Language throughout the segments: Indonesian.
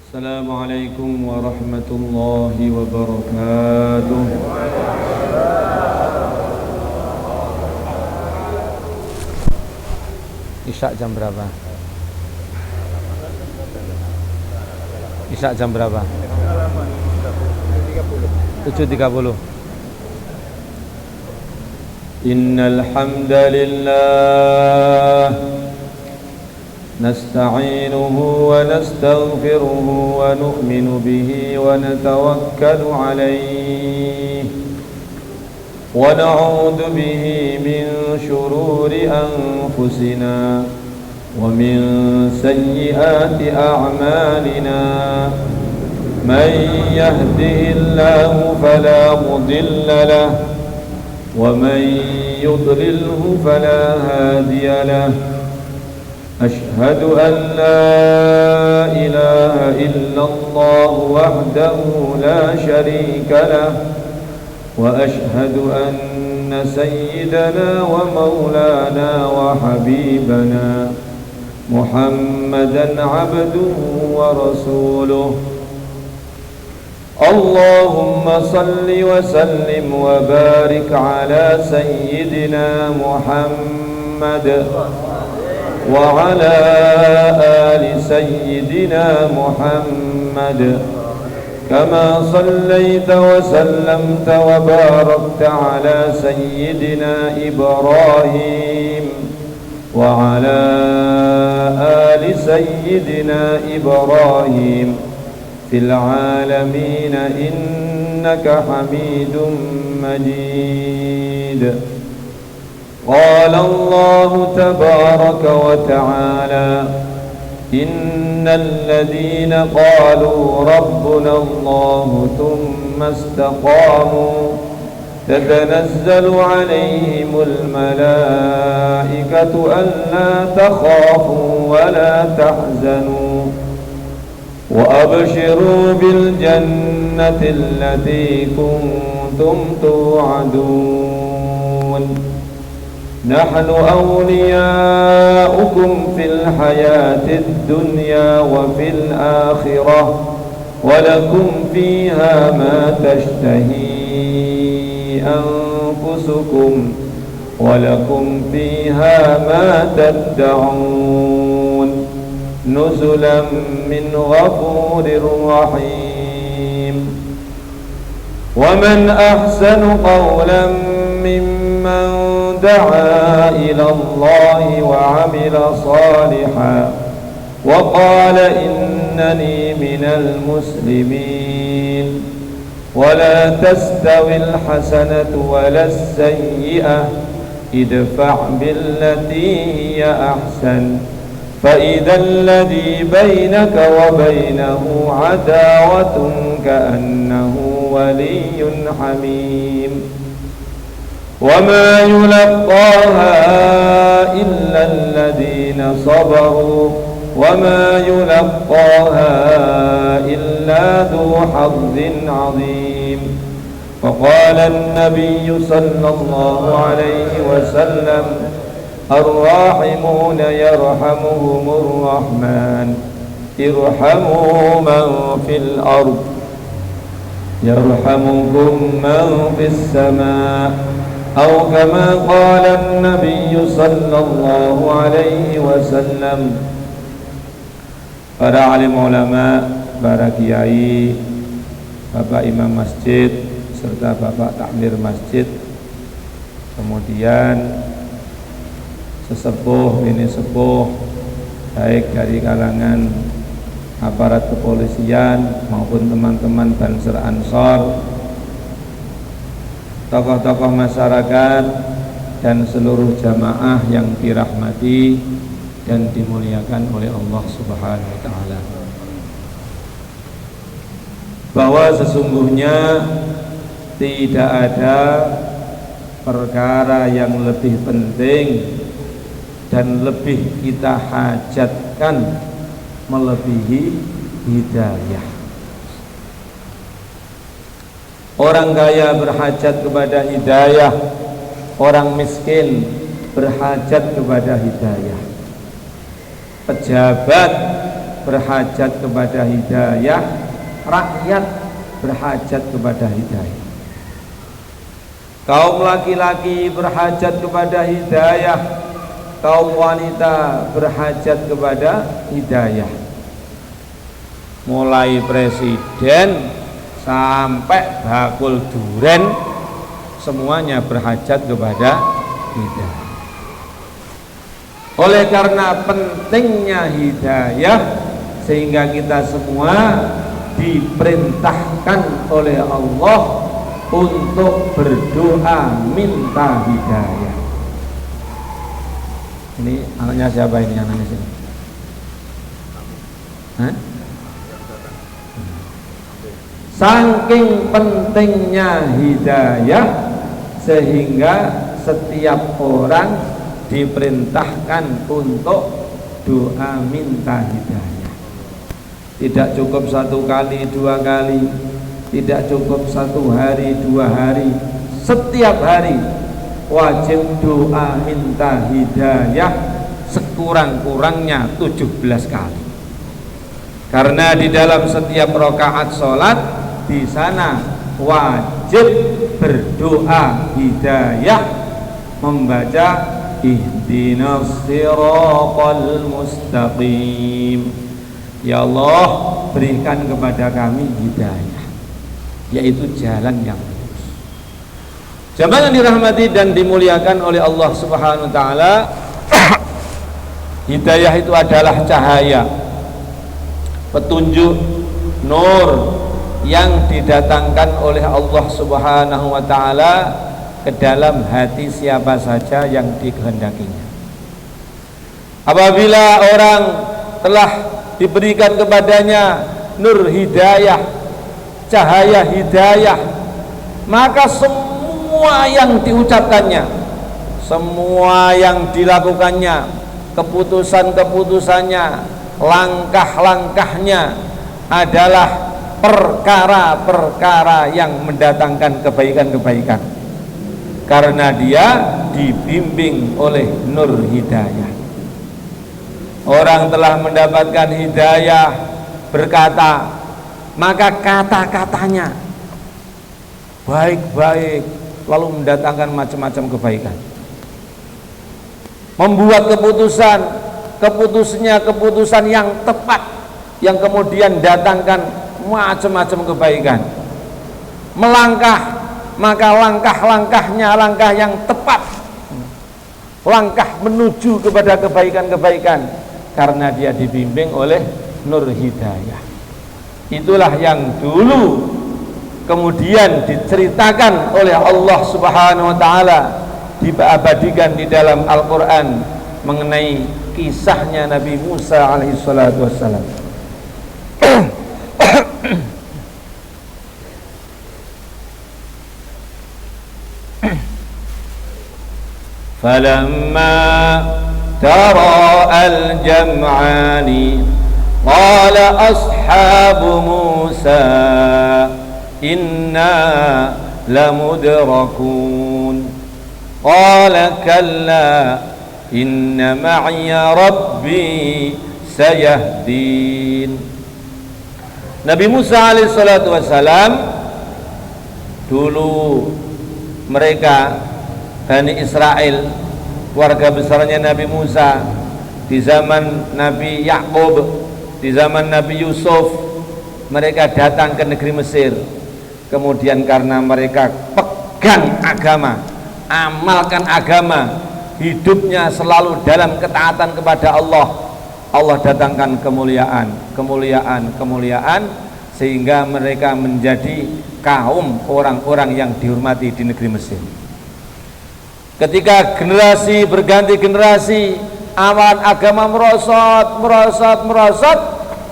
Assalamualaikum warahmatullahi wabarakatuh. Isya jam berapa? Isya jam berapa? 7.30. Innal hamdalillah nasta'inuhu wa nastaghfiruhu wa nu'minu bihi wa natawakkalu alayhi wa na'udzu bihi min shururi anfusina wa min sayyiati a'malina man yahdihillahu fala mudilla lahu wa man yudlilhu fala hadiya lahu. أشهد أن لا إله إلا الله وحده لا شريك له وأشهد أن سيدنا ومولانا وحبيبنا محمدا عبده ورسوله. اللهم صل وسلم وبارك على سيدنا محمد وعلى آل سيدنا محمد كما صليت وسلمت وباركت على سيدنا إبراهيم وعلى آل سيدنا إبراهيم في العالمين إنك حميد مجيد. قال الله تبارك وتعالى إن الذين قالوا ربنا الله ثم استقاموا تتنزل عليهم الملائكة ألا تخافوا ولا تحزنوا وأبشروا بالجنة التي كنتم توعدون. نحن أولياؤكم في الحياة الدنيا وفي الآخرة ولكم فيها ما تشتهي أنفسكم ولكم فيها ما تدعون نزلا من غفور رحيم. ومن أحسن قولا ممن دعا إلى الله وعمل صالحا وقال إنني من المسلمين. ولا تستوي الحسنة ولا السيئة ادفع بالتي هي أحسن فإذا الذي بينك وبينه عداوة كأنه ولي حميم. وما يلقاها إلا الذين صبروا وما يلقاها إلا ذو حظ عظيم. وقال النبي صلى الله عليه وسلم الراحمون يرحمهم الرحمن ارحموا من في الأرض يرحمكم من في السماء أو كما قال النبي صلى الله عليه وسلم. Para alim ulama, para kiai, bapak imam masjid serta bapak takmir masjid, kemudian sesepuh ini sepuh baik dari kalangan aparat kepolisian maupun teman-teman Banser Ansor, tokoh-tokoh masyarakat dan seluruh jamaah yang dirahmati dan dimuliakan oleh Allah Subhanahu wa taala. Bahwa sesungguhnya tidak ada perkara yang lebih penting dan lebih kita hajatkan melebihi hidayah. Orang kaya berhajat kepada hidayah, orang miskin berhajat kepada hidayah. Pejabat berhajat kepada hidayah, rakyat berhajat kepada hidayah. Kaum laki-laki berhajat kepada hidayah, kaum wanita berhajat kepada hidayah. Mulai presiden sampai bakul duren, semuanya berhajat kepada hidayah. Oleh karena pentingnya hidayah, sehingga kita semua diperintahkan oleh Allah untuk berdoa minta hidayah. Ini anaknya siapa ini, anaknya sini? Hah? Saking pentingnya hidayah, sehingga setiap orang diperintahkan untuk doa minta hidayah. Tidak cukup 1 kali, 2 kali, tidak cukup 1 hari, 2 hari, setiap hari wajib doa minta hidayah sekurang-kurangnya 17 kali. Karena di dalam setiap rakaat sholat, di sana wajib berdoa hidayah, membaca ihdinas siratal mustaqim. Ya Allah, berikan kepada kami hidayah, yaitu jalan yang lurus. Jamaah yang dirahmati dan dimuliakan oleh Allah Subhanahu wa taala, hidayah itu adalah cahaya, petunjuk, nur yang didatangkan oleh Allah Subhanahu wa taala ke dalam hati siapa saja yang dikehendakinya. Apabila orang telah diberikan kepadanya nur hidayah, cahaya hidayah, maka semua yang diucapkannya, semua yang dilakukannya, keputusan-keputusannya, langkah-langkahnya adalah perkara-perkara yang mendatangkan kebaikan-kebaikan, karena dia dibimbing oleh nur hidayah. Orang telah mendapatkan hidayah berkata, maka kata-katanya baik-baik, lalu mendatangkan macam-macam kebaikan. Membuat keputusannya keputusan yang tepat, yang kemudian datangkan macam-macam kebaikan. Melangkah, maka langkah-langkahnya langkah yang tepat, langkah menuju kepada kebaikan-kebaikan, karena dia dibimbing oleh nur hidayah. Itulah yang dulu kemudian diceritakan oleh Allah Subhanahu wa taala, diabadikan di dalam Al-Qur'an mengenai kisahnya Nabi Musa alaihi salatu wassalam. فلما تراءى الجمعان قال أصحاب موسى إنا لمدركون قال كلا إن معي ربي سيهدين. Nabi Musa alaihissalatu wassalam, dulu mereka Bani Israel, warga besarnya Nabi Musa, di zaman Nabi Yakub, di zaman Nabi Yusuf, mereka datang ke negeri Mesir. Kemudian karena mereka pegang agama, amalkan agama, hidupnya selalu dalam ketaatan kepada Allah, Allah datangkan kemuliaan, kemuliaan, kemuliaan, sehingga mereka menjadi kaum orang-orang yang dihormati di negeri Mesir. Ketika generasi berganti generasi, amalan agama merosot,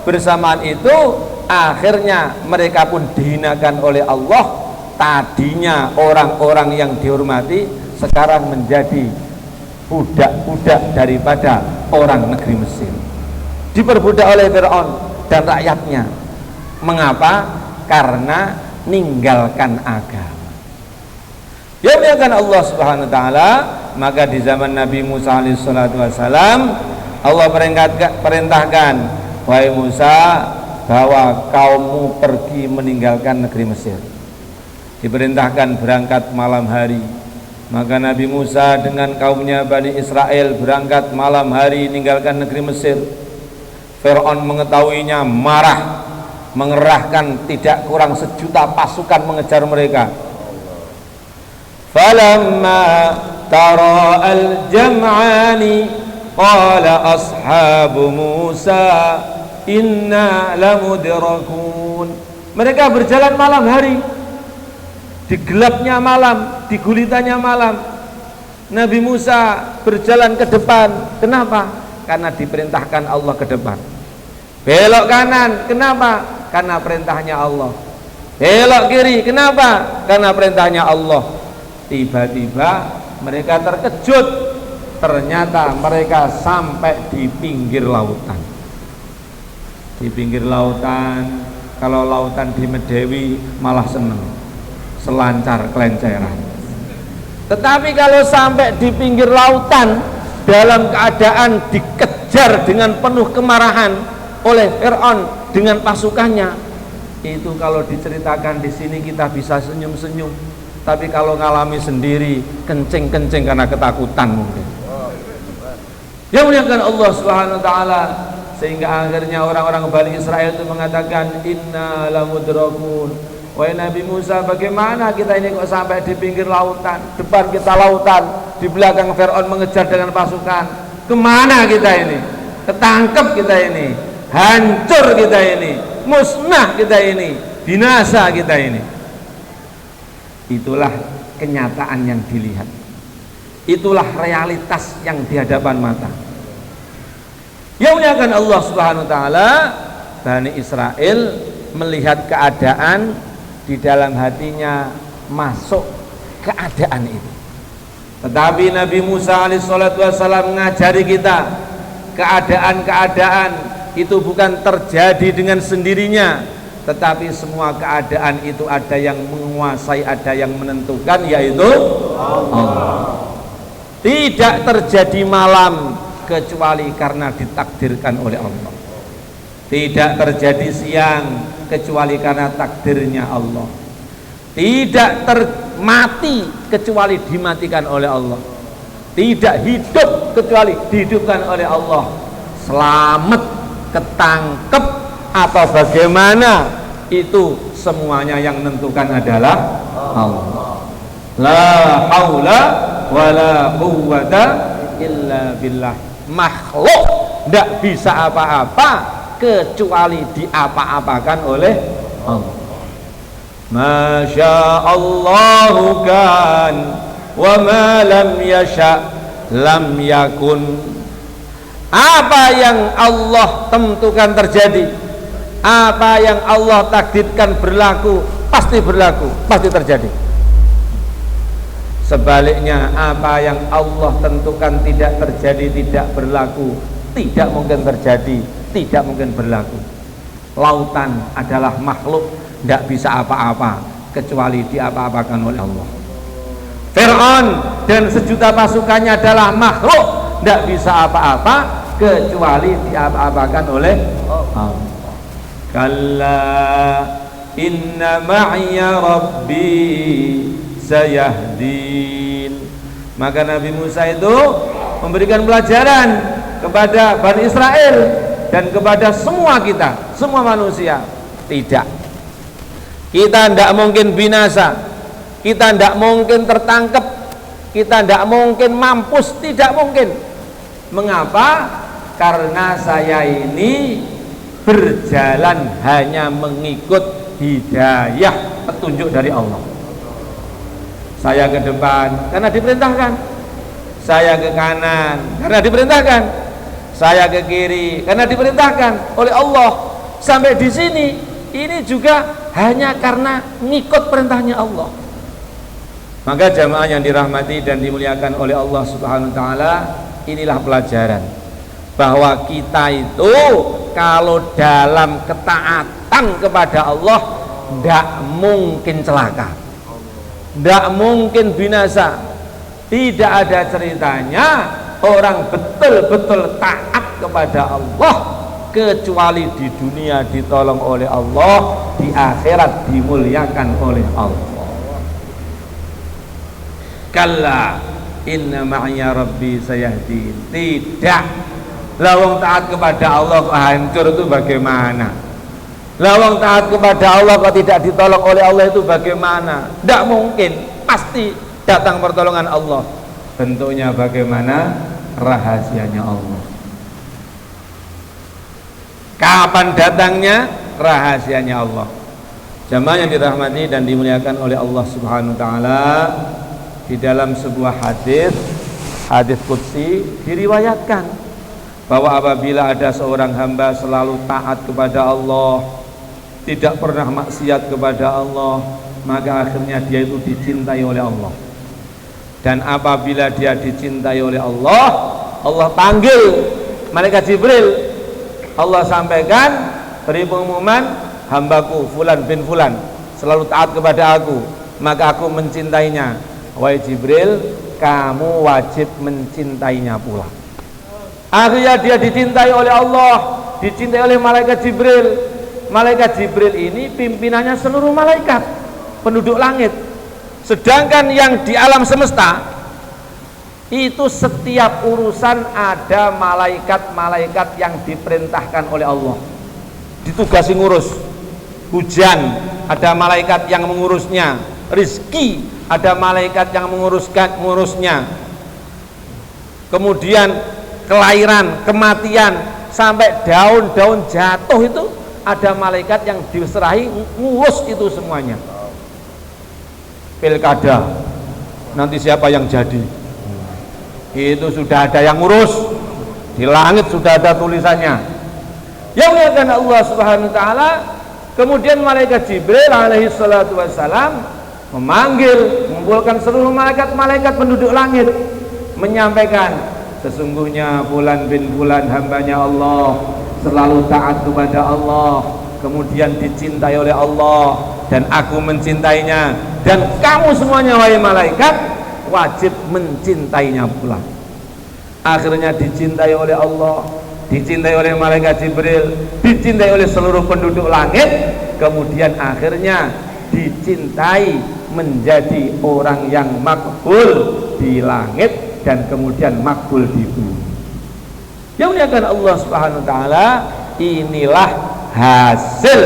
bersamaan itu akhirnya mereka pun dihinakan oleh Allah. Tadinya orang-orang yang dihormati sekarang menjadi budak-budak daripada orang negeri Mesir, diperbudak oleh Fir'aun dan rakyatnya. Mengapa? Karena ninggalkan agama. Ya muliakan Allah Subhanahu wa taala, maka di zaman Nabi Musa alaihissalatu wassalam Allah perintahkan wahai Musa, bawa kaummu pergi meninggalkan negeri Mesir. Diperintahkan berangkat malam hari. Maka Nabi Musa dengan kaumnya Bani Israel berangkat malam hari meninggalkan negeri Mesir. Fir'aun mengetahuinya marah, mengerahkan tidak kurang 1 juta pasukan mengejar mereka. Falamma tara al-jam'ani qala ashabu Musa inna lamudrakun. Mereka berjalan malam hari, di gelapnya malam, di gulitannya malam. Nabi Musa berjalan ke depan. Kenapa? Karena diperintahkan Allah ke depan. Belok kanan, kenapa? Karena perintahnya Allah. Belok kiri, kenapa? Karena perintahnya Allah. Tiba-tiba mereka terkejut, ternyata mereka sampai di pinggir lautan. Di pinggir lautan, kalau lautan di Medewi malah seneng, selancar kelenceran. Tetapi kalau sampai di pinggir lautan dalam keadaan dikejar dengan penuh kemarahan oleh Fir'aun dengan pasukannya, itu kalau diceritakan di sini kita bisa senyum-senyum, tapi kalau ngalami sendiri kencing-kencing karena ketakutan mungkin. Yang muliakan Allah Subhanahu wa taala, sehingga akhirnya orang-orang Bani Israel itu mengatakan inna lamudrakun. Wahai Nabi Musa, bagaimana kita ini kok sampai di pinggir lautan, depan kita lautan, di belakang Fir'aun mengejar dengan pasukan. Kemana kita ini? Ketangkep kita ini, hancur kita ini, musnah kita ini, binasa kita ini. Itulah kenyataan yang dilihat, itulah realitas yang di hadapan mata. Yang muliakan Allah Subhanahu wa taala, Bani Israel melihat keadaan di dalam hatinya, masuk keadaan itu. Tetapi Nabi Musa alaihissalatu wassalam mengajari kita, keadaan-keadaan itu bukan terjadi dengan sendirinya, tetapi semua keadaan itu ada yang menguasai, ada yang menentukan, yaitu Allah. Tidak terjadi malam kecuali karena ditakdirkan oleh Allah. Tidak terjadi siang kecuali karena takdirnya Allah. Tidak mati kecuali dimatikan oleh Allah. Tidak hidup kecuali dihidupkan oleh Allah. Selamat, ketangkep atau bagaimana, itu semuanya yang menentukan adalah Allah. La haula wala quwwata illa billah. Makhluk tidak bisa apa-apa kecuali diapa-apakan oleh Allah. Masya Allahu kan wa ma lam yasha lam yakun. Apa yang Allah tentukan terjadi, apa yang Allah takdirkan berlaku, pasti berlaku, pasti terjadi. Sebaliknya, apa yang Allah tentukan tidak terjadi, tidak berlaku, tidak mungkin terjadi, tidak mungkin berlaku. Lautan adalah makhluk, tidak bisa apa-apa kecuali diapa-apakan oleh Allah. Fir'aun dan 1 juta pasukannya adalah makhluk, tidak bisa apa-apa kecuali diapa-apakan oleh Allah. Kalla inna ma'ya rabbi sayahdin. Maka Nabi Musa itu memberikan pelajaran kepada Bani Israel dan kepada semua kita, semua manusia. Tidak, kita tidak mungkin binasa, kita tidak mungkin tertangkap, kita tidak mungkin mampus, tidak mungkin. Mengapa? Karena saya ini berjalan hanya mengikut hidayah, petunjuk dari Allah. Saya ke depan karena diperintahkan, saya ke kanan karena diperintahkan, saya ke kiri karena diperintahkan oleh Allah. Sampai di sini ini juga hanya karena ngikut perintahnya Allah. Maka jamaah yang dirahmati dan dimuliakan oleh Allah Subhanahu wa taala, inilah pelajaran bahwa kita itu kalau dalam ketaatan kepada Allah tidak mungkin celaka, tidak mungkin binasa. Tidak ada ceritanya orang betul-betul taat kepada Allah kecuali di dunia ditolong oleh Allah, di akhirat dimuliakan oleh Allah. Kalla inna ma'ya rabbi sayahdin. Tidak. Lawang taat kepada Allah kok hancur itu bagaimana? Lawang taat kepada Allah kok tidak ditolong oleh Allah itu bagaimana? Tidak mungkin. Pasti datang pertolongan Allah. Bentuknya bagaimana? Rahasianya Allah. Kapan datangnya? Rahasianya Allah. Jamaah yang dirahmati dan dimuliakan oleh Allah Subhanahu wa taala, di dalam sebuah hadis qudsi diriwayatkan bahwa apabila ada seorang hamba selalu taat kepada Allah, tidak pernah maksiat kepada Allah, maka akhirnya dia itu dicintai oleh Allah. Dan apabila dia dicintai oleh Allah, Allah panggil malaikat Jibril. Allah sampaikan, beri pengumuman, hambaku fulan bin fulan selalu taat kepada aku, maka aku mencintainya. Wahai Jibril, kamu wajib mencintainya pula. Akhirnya dia dicintai oleh Allah, dicintai oleh malaikat Jibril. Malaikat Jibril ini pimpinannya seluruh malaikat penduduk langit. Sedangkan yang di alam semesta itu setiap urusan ada malaikat-malaikat yang diperintahkan oleh Allah, ditugasi ngurus. Hujan ada malaikat yang mengurusnya, rizki ada malaikat yang mengurusnya. Kemudian kelahiran, kematian, sampai daun-daun jatuh itu ada malaikat yang diserahi ngurus itu semuanya. Pilkada, nanti siapa yang jadi? Itu sudah ada yang ngurus. Di langit sudah ada tulisannya. Yang muliakan Allah Subhanahu wa taala. Kemudian malaikat Jibril alaihi salatu wassalam mengumpulkan seluruh malaikat-malaikat penduduk langit, menyampaikan, sesungguhnya fulan bin fulan hambanya Allah, selalu taat kepada Allah, kemudian dicintai oleh Allah, dan aku mencintainya, dan kamu semuanya wahai malaikat wajib mencintainya pula. Akhirnya dicintai oleh Allah, dicintai oleh malaikat Jibril, dicintai oleh seluruh penduduk langit, kemudian akhirnya dicintai menjadi orang yang makbul di langit dan kemudian makbul di bumi. Yang muliakan Allah Subhanahu wa taala, inilah hasil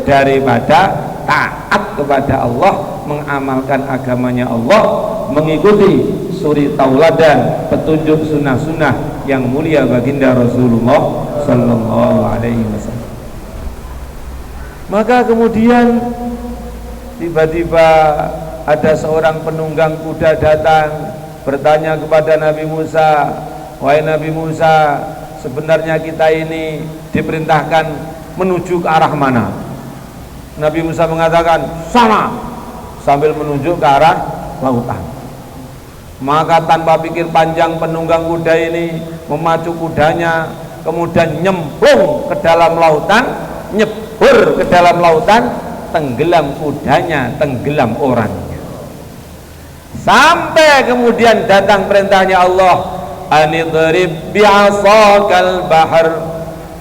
daripada taat kepada Allah, mengamalkan agamanya Allah, mengikuti suri tauladan, petunjuk sunnah-sunnah yang mulia baginda Rasulullah sallallahu alaihi wasallam. Maka kemudian tiba-tiba ada seorang penunggang kuda datang bertanya kepada Nabi Musa, wahai Nabi Musa, sebenarnya kita ini diperintahkan menuju ke arah mana? Nabi Musa mengatakan sana, sambil menunjuk ke arah lautan. Maka tanpa pikir panjang penunggang kuda ini memacu kudanya, kemudian nyemplung ke dalam lautan, nyebur ke dalam lautan, tenggelam kudanya, tenggelam orangnya. Sampai kemudian datang perintahnya Allah, anidrib bi'asakal bahr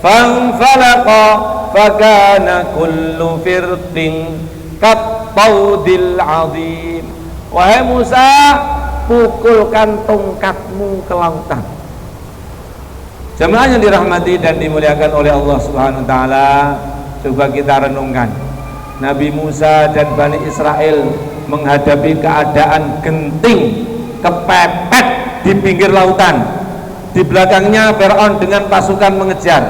fanfalaqa fakana kullu firqin kattaudil azim. Wahai Musa, pukulkan tongkatmu ke lautan. Jemaah yang dirahmati dan dimuliakan oleh Allah Subhanahu wa taala, coba kita renungkan. Nabi Musa dan Bani Israel menghadapi keadaan genting, kepepet di pinggir lautan. Di belakangnya Fir'aun dengan pasukan mengejar.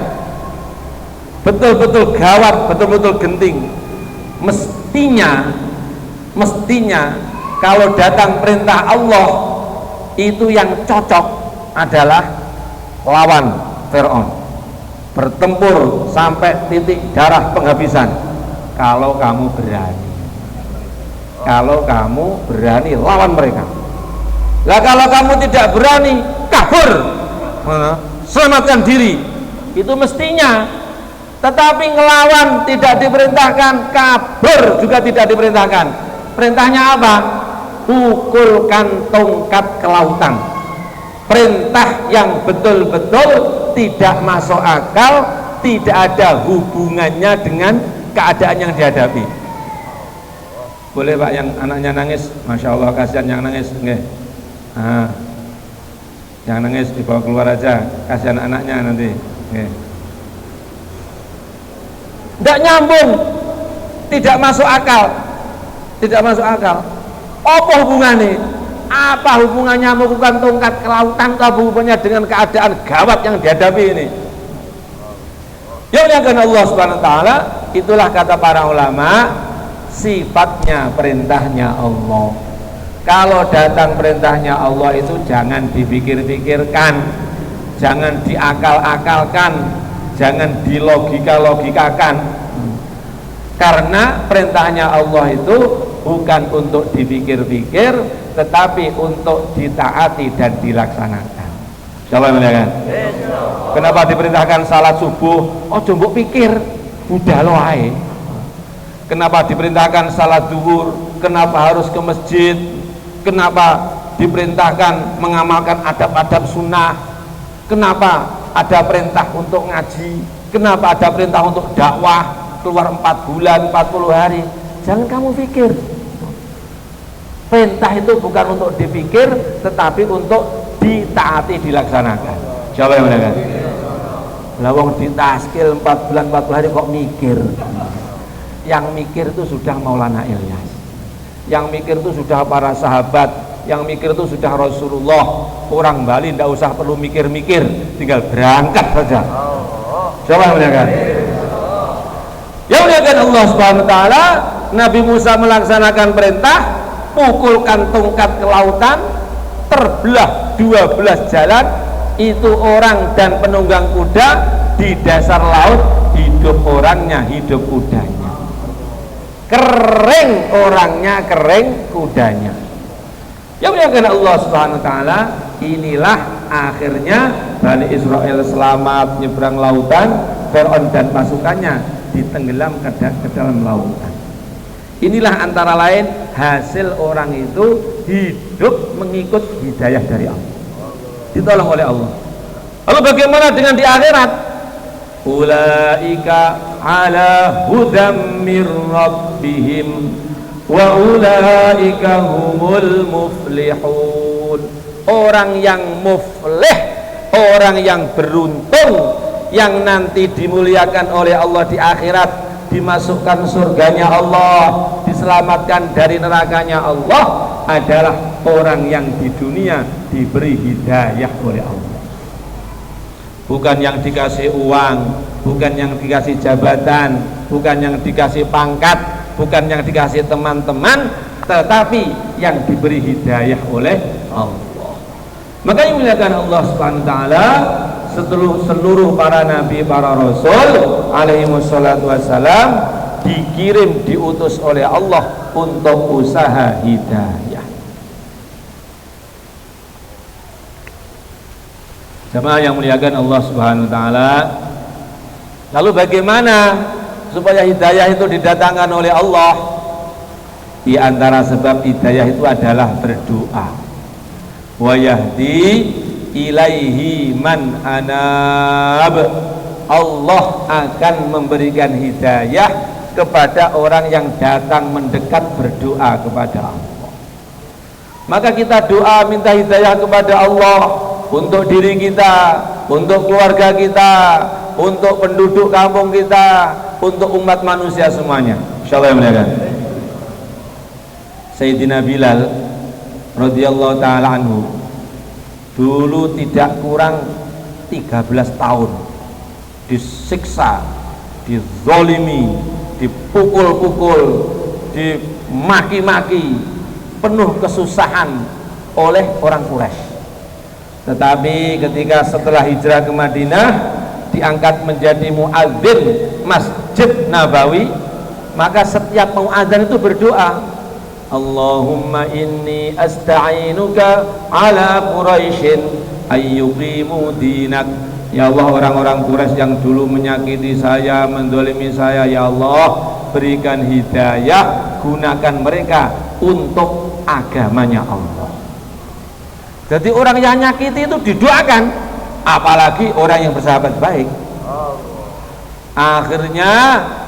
Betul-betul gawat, betul-betul genting. Mestinya kalau datang perintah Allah, itu yang cocok adalah lawan Fir'aun, bertempur sampai titik darah penghabisan. Kalau kamu berani lawan mereka. Lah kalau kamu tidak berani, kabur, selamatkan diri, itu mestinya. Tetapi ngelawan tidak diperintahkan, kabur juga tidak diperintahkan. Perintahnya apa? Pukulkan tongkat ke lautan. Perintah yang betul-betul tidak masuk akal, tidak ada hubungannya dengan keadaan yang dihadapi. Boleh Pak yang anaknya nangis, Masya Allah kasihan yang nangis, nggih. Nah, yang nangis dibawa keluar aja, kasihan anaknya nanti. Nggih. Tidak nyambung, tidak masuk akal, tidak masuk akal. Apa hubungannya? Apa hubungannya melakukan tongkat ke lautan? Apa hubungannya dengan keadaan gawat yang dihadapi ini? Ya Allah Subhanahu Wa Taala, itulah kata para ulama. Sifatnya perintahnya Allah. Kalau datang perintahnya Allah itu jangan dipikir-pikirkan, jangan diakal-akalkan, jangan dilogika-logikakan. Karena perintahnya Allah itu bukan untuk dipikir-pikir, tetapi untuk ditaati dan dilaksanakan. Insyaallah ya kan? Kenapa diperintahkan salat subuh? Oh coba pikir, udah lo ae. Kenapa diperintahkan salat zuhur? Kenapa harus ke masjid? Kenapa diperintahkan mengamalkan adab-adab sunnah? Kenapa ada perintah untuk ngaji? Kenapa ada perintah untuk dakwah keluar 4 bulan, 40 hari? Jangan kamu pikir. Perintah itu bukan untuk dipikir, tetapi untuk ditaati, dilaksanakan. Siapa yang benar? Lawang ditaskil 4 bulan, 40 hari kok mikir? Yang mikir itu sudah Maulana Ilyas, yang mikir itu sudah para sahabat, yang mikir itu sudah Rasulullah. Orang Bali tidak usah perlu mikir-mikir, tinggal berangkat saja. Coba muliakan. Ya muliakan Allah Subhanahu Wa Taala. Nabi Musa melaksanakan perintah, pukulkan tongkat ke lautan, terbelah 12 jalan. Itu orang dan penunggang kuda di dasar laut, hidup orangnya, hidup kudanya. Kering orangnya, kering kudanya. Ya muliakan Allah Subhanahu Wa Taala. Inilah akhirnya Bani Israel selamat nyebrang lautan, Fir'aun dan pasukannya ditenggelam ke dalam lautan. Inilah antara lain hasil orang itu hidup mengikut hidayah dari Allah, ditolong oleh Allah. Lalu bagaimana dengan di akhirat? Ulaika ala hudam mir rabbihim wa ulaika humul muflihun. Orang yang muflih, orang yang beruntung, yang nanti dimuliakan oleh Allah di akhirat, dimasukkan surganya Allah, diselamatkan dari nerakanya Allah, adalah orang yang di dunia diberi hidayah oleh Allah. Bukan yang dikasih uang, bukan yang dikasih jabatan, bukan yang dikasih pangkat, bukan yang dikasih teman-teman, tetapi yang diberi hidayah oleh Allah. Makanya muliakan Allah Subhanahu Wa Taala, seluruh para nabi, para rasul alaihi wassalatu wassalam dikirim, diutus oleh Allah untuk usaha hidayah. Jemaah yang muliakan Allah Subhanahu Wa Taala. Lalu bagaimana supaya hidayah itu didatangkan oleh Allah? Di antara sebab hidayah itu adalah berdoa. Wa yahdi ilaihi man anab. Allah akan memberikan hidayah kepada orang yang datang mendekat berdoa kepada Allah. Maka kita doa minta hidayah kepada Allah untuk diri kita, untuk keluarga kita, untuk penduduk kampung kita, untuk umat manusia semuanya. Insyaallah ya muliakan. Sayyidina Bilal radhiyallahu taala anhu dulu tidak kurang 13 tahun disiksa, dizolimi, dipukul-pukul, dimaki-maki, penuh kesusahan oleh orang Quraisy. Tetapi ketika setelah hijrah ke Madinah, diangkat menjadi muadzin Masjid Nabawi, maka setiap muadzin itu berdoa, Allahumma inni asta'inuka ala Quraisyin ayyuqimu dinak. Ya Allah, orang-orang Quraisy yang dulu menyakiti saya, mendolimi saya, ya Allah berikan hidayah, gunakan mereka untuk agamanya Allah. Jadi orang yang nyakiti itu didoakan, apalagi orang yang bersahabat baik. Akhirnya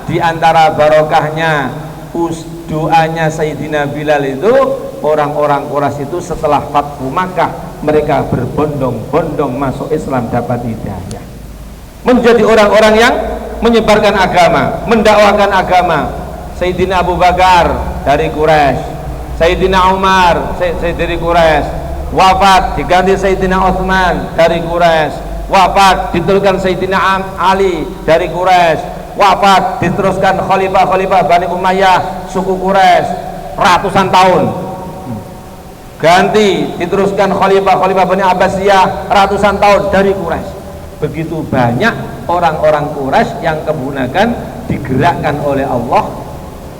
di antara barokahnya doanya Sayyidina Bilal itu, orang-orang Quraisy itu setelah Fathu Makkah mereka berbondong-bondong masuk Islam, dapat hidayah, menjadi orang-orang yang menyebarkan agama, mendakwakan agama. Sayyidina Abu Bakar dari Quraisy, Sayyidina Umar dari Quraisy, wafat diganti Sayyidina Utsman dari Quraisy, wafat diteruskan Sayyidina Ali dari Quraisy, wafat diteruskan khalifah-khalifah Bani Umayyah suku Quraisy ratusan tahun, ganti diteruskan khalifah-khalifah Bani Abbasiyah ratusan tahun dari Quraisy. Begitu banyak orang-orang Quraisy yang kemudian digerakkan oleh Allah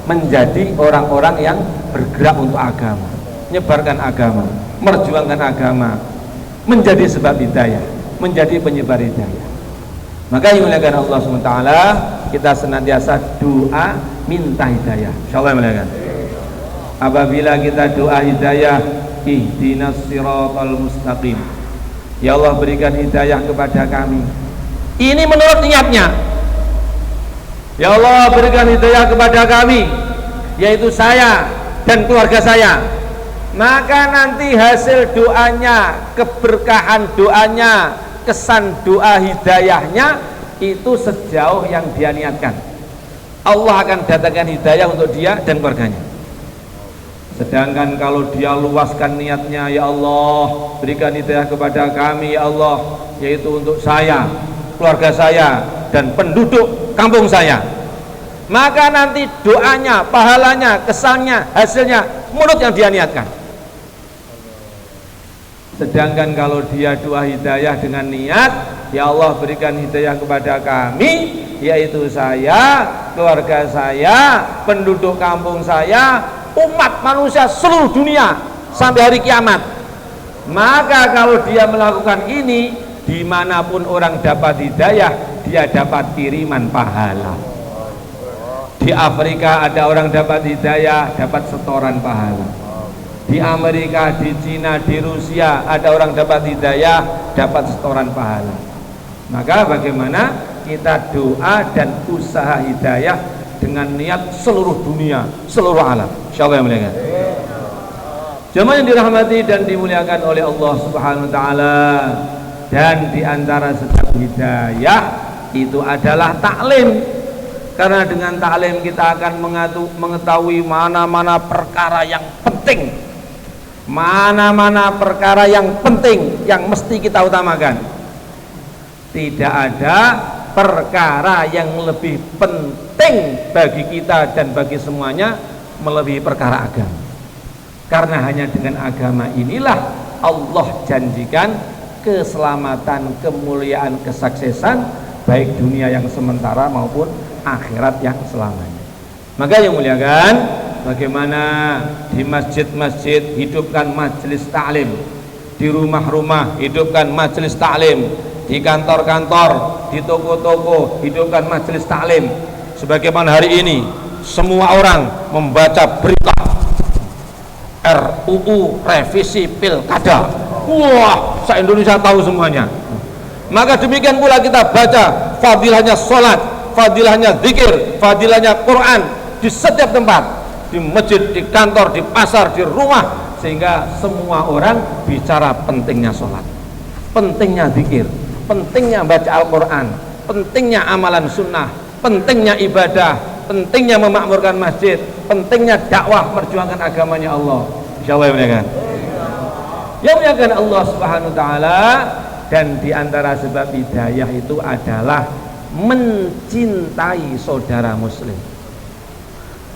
menjadi orang-orang yang bergerak untuk agama, menyebarkan agama, merjuangkan agama, menjadi sebab hidayah, menjadi penyebar hidayah. Maka yang dimuliakan Allah SWT, kita senantiasa doa minta hidayah, insyaallah yang dimuliakan. Apabila kita doa hidayah, ihdinas siratal mustaqim, ya Allah berikan hidayah kepada kami, ini menurut niatnya, ya Allah berikan hidayah kepada kami, yaitu saya dan keluarga saya. Maka nanti hasil doanya, keberkahan doanya, kesan doa hidayahnya itu sejauh yang dia niatkan, Allah akan datangkan hidayah untuk dia dan keluarganya. Sedangkan kalau dia luaskan niatnya, ya Allah berikan hidayah kepada kami ya Allah, yaitu untuk saya, keluarga saya dan penduduk kampung saya, maka nanti doanya, pahalanya, kesannya, hasilnya menurut yang dia niatkan. Sedangkan kalau dia doa hidayah dengan niat, ya Allah berikan hidayah kepada kami, yaitu saya, keluarga saya, penduduk kampung saya, umat manusia seluruh dunia sampai hari kiamat. Maka kalau dia melakukan ini, dimanapun orang dapat hidayah, dia dapat kiriman pahala. Di Afrika ada orang dapat hidayah, dapat setoran pahala. Di Amerika, di Cina, di Rusia ada orang dapat hidayah, dapat setoran pahala. Maka bagaimana kita doa dan usaha hidayah dengan niat seluruh dunia, seluruh alam, insyaallah yang muliakan. Jemaah yang dirahmati dan dimuliakan oleh Allah Subhanahu wa taala, dan di antara sebab hidayah itu adalah taklim. Karena dengan taklim kita akan mengetahui mana-mana perkara yang penting, mana-mana perkara yang penting yang mesti kita utamakan. Tidak ada perkara yang lebih penting bagi kita dan bagi semuanya melebihi perkara agama. Karena hanya dengan agama inilah Allah janjikan keselamatan, kemuliaan, kesuksesan baik dunia yang sementara maupun akhirat yang selamanya. Maka yang muliakan, bagaimana di masjid-masjid hidupkan majelis taklim, di rumah-rumah hidupkan majelis taklim, di kantor-kantor, di toko-toko hidupkan majelis taklim. Sebagaimana hari ini semua orang membaca berita RUU revisi pilkada, wah, se-Indonesia tahu semuanya. Maka demikian pula kita baca fadilahnya sholat, fadilahnya zikir, fadilahnya Quran di setiap tempat, di masjid, di kantor, di pasar, di rumah, sehingga semua orang bicara pentingnya sholat, pentingnya zikir, pentingnya baca Al-Quran, pentingnya amalan sunnah, pentingnya ibadah, pentingnya memakmurkan masjid, pentingnya dakwah perjuangan agamanya Allah. Insyaallah ya, yang muliakan Allah Subhanahu wa taala. Dan diantara sebab hidayah itu adalah mencintai saudara muslim.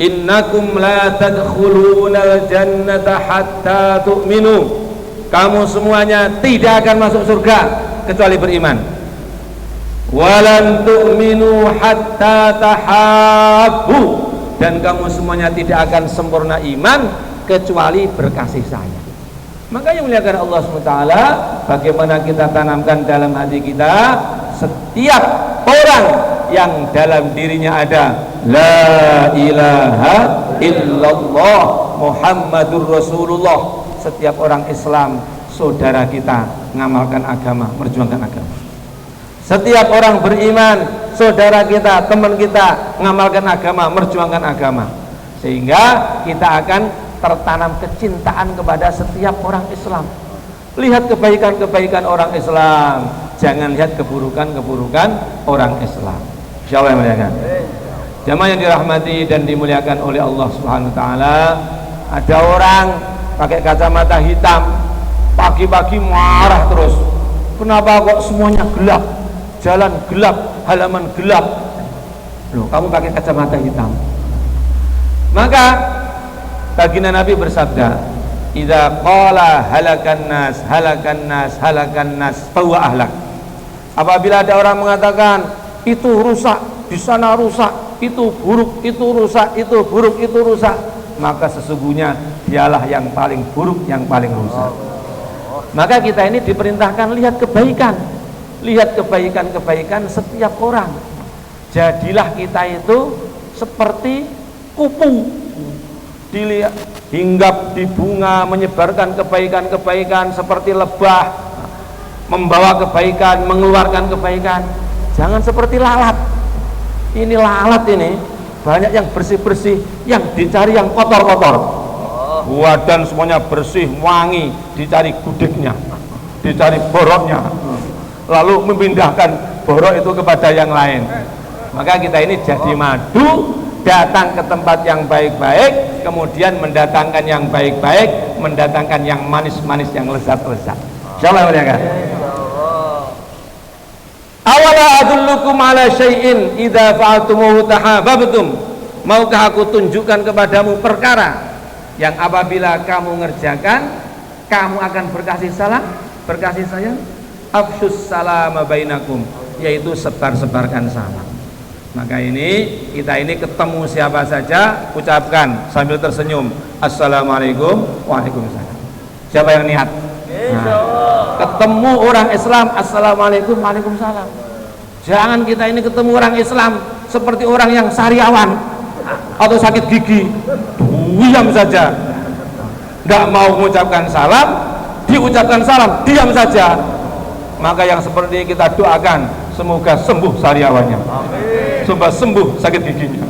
Innakum la tadkhulunal jannata hatta tu'minu. Kamu semuanya tidak akan masuk surga kecuali beriman. Walan tu'minu hatta tahabbu. Dan kamu semuanya tidak akan sempurna iman kecuali berkasih sayang. Maka yang muliakan Allah SWT, bagaimana kita tanamkan dalam hati kita, setiap orang yang dalam dirinya ada la ilaha illallah Muhammadur Rasulullah. Setiap orang Islam saudara kita, mengamalkan agama, merjuangkan agama. Setiap orang beriman, saudara kita, teman kita, mengamalkan agama, merjuangkan agama, sehingga kita akan tertanam kecintaan kepada setiap orang Islam. Lihat kebaikan-kebaikan orang Islam, jangan lihat keburukan-keburukan orang Islam. Insyaallah muliakan. Jamaah yang dirahmati dan dimuliakan oleh Allah Subhanahu wa taala, ada orang pakai kacamata hitam, pagi-pagi marah terus. Kenapa kok semuanya gelap? Jalan gelap, halaman gelap. Loh, kamu pakai kacamata hitam. Maka baginda Nabi bersabda, "Idza qala halakan nas, halakan nas, halakan nas, fahuwa ahlak." Apabila ada orang mengatakan itu rusak, di sana rusak, itu buruk, itu rusak, itu buruk, itu rusak, maka sesungguhnya dialah yang paling buruk, yang paling rusak. Maka kita ini diperintahkan lihat kebaikan, lihat kebaikan-kebaikan setiap orang. Jadilah kita itu seperti kupu, dilihat hinggap di bunga, menyebarkan kebaikan-kebaikan, seperti lebah, membawa kebaikan, mengeluarkan kebaikan. Jangan seperti lalat. Ini lalat ini banyak yang bersih-bersih, yang dicari yang kotor-kotor. Badan semuanya bersih, wangi, dicari gudegnya, dicari boroknya, lalu memindahkan borok itu kepada yang lain. Maka kita ini jadi madu, datang ke tempat yang baik-baik, kemudian mendatangkan yang baik-baik, mendatangkan yang manis-manis, yang lezat-lezat. Insyaallah ya. Awala adullukum ala syai'in idza fa'altumuhu tahabbtum. Maukah aku tunjukkan kepadamu perkara yang apabila kamu ngerjakan, kamu akan berkasih salam, berkasih sayang? Afshus salama bainakum, yaitu sebar-sebarkan salam. Maka ini kita ini ketemu siapa saja, ucapkan sambil tersenyum, assalamualaikum, waalaikumsalam. Siapa yang niat? Ketemu orang Islam, assalamualaikum, waalaikumsalam. Jangan kita ini ketemu orang Islam seperti orang yang sariawan atau sakit gigi, diam saja, nggak mau mengucapkan salam, diucapkan salam, diam saja. Maka yang seperti ini kita doakan, semoga sembuh sariawannya, semoga sembuh sakit giginya.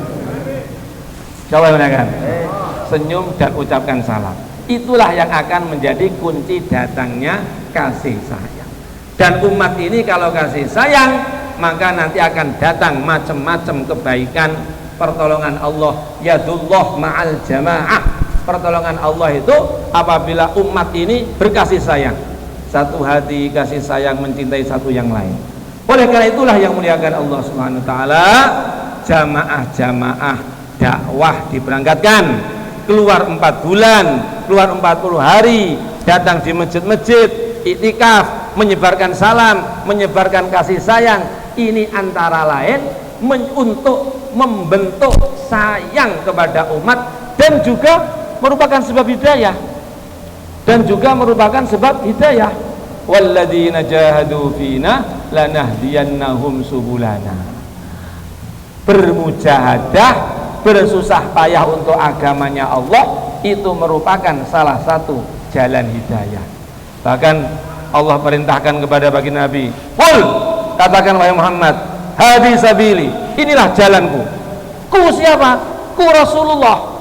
Coba kan, senyum dan ucapkan salam. Itulah yang akan menjadi kunci datangnya kasih sayang. Dan umat ini kalau kasih sayang, maka nanti akan datang macam-macam kebaikan, pertolongan Allah. Yadullah ma'al jamaah. Pertolongan Allah itu apabila umat ini berkasih sayang, satu hati, kasih sayang, mencintai satu yang lain. Oleh karena itulah yang muliakan Allah Subhanahu wa taala, jamaah-jamaah dakwah diberangkatkan, keluar 4 bulan, keluar 40 hari, datang di masjid-masjid, iktikaf, menyebarkan salam, menyebarkan kasih sayang. Ini antara lain untuk membentuk sayang kepada umat, dan juga merupakan sebab hidayah, dan juga merupakan sebab hidayah. Walladzina jahadu fina lanahdiyannahum subulana. Bermujahadah, bersusah payah untuk agamanya Allah, itu merupakan salah satu jalan hidayah. Bahkan Allah perintahkan kepada baginda Nabi, "Qul," katakan wahai Muhammad, "Hadi sabili," inilah jalanku. Ku siapa? Ku Rasulullah.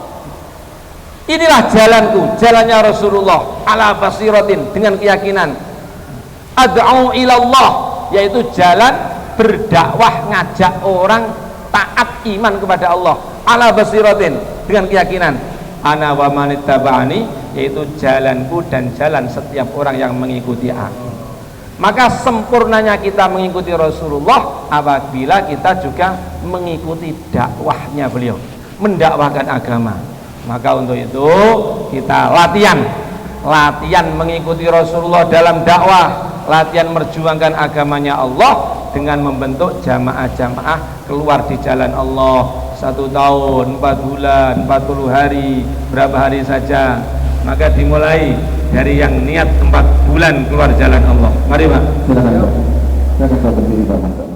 Inilah jalanku, jalannya Rasulullah, ala basiratin, dengan keyakinan. Ad'u ilallah, yaitu jalan berdakwah, ngajak orang taat iman kepada Allah, ala basiratin, dengan keyakinan. Ana wa manittaba'ani, yaitu jalanku dan jalan setiap orang yang mengikuti aku. Maka sempurnanya kita mengikuti Rasulullah apabila kita juga mengikuti dakwahnya beliau, mendakwahkan agama. Maka untuk itu kita latihan mengikuti Rasulullah dalam dakwah, latihan merjuangkan agamanya Allah dengan membentuk jamaah-jamaah keluar di jalan Allah. 1 tahun, 4 bulan, 40 hari, berapa hari saja. Maka dimulai dari yang niat 4 bulan keluar jalan Allah. Mari Pak. Silakan. Silakan berdiri Pak.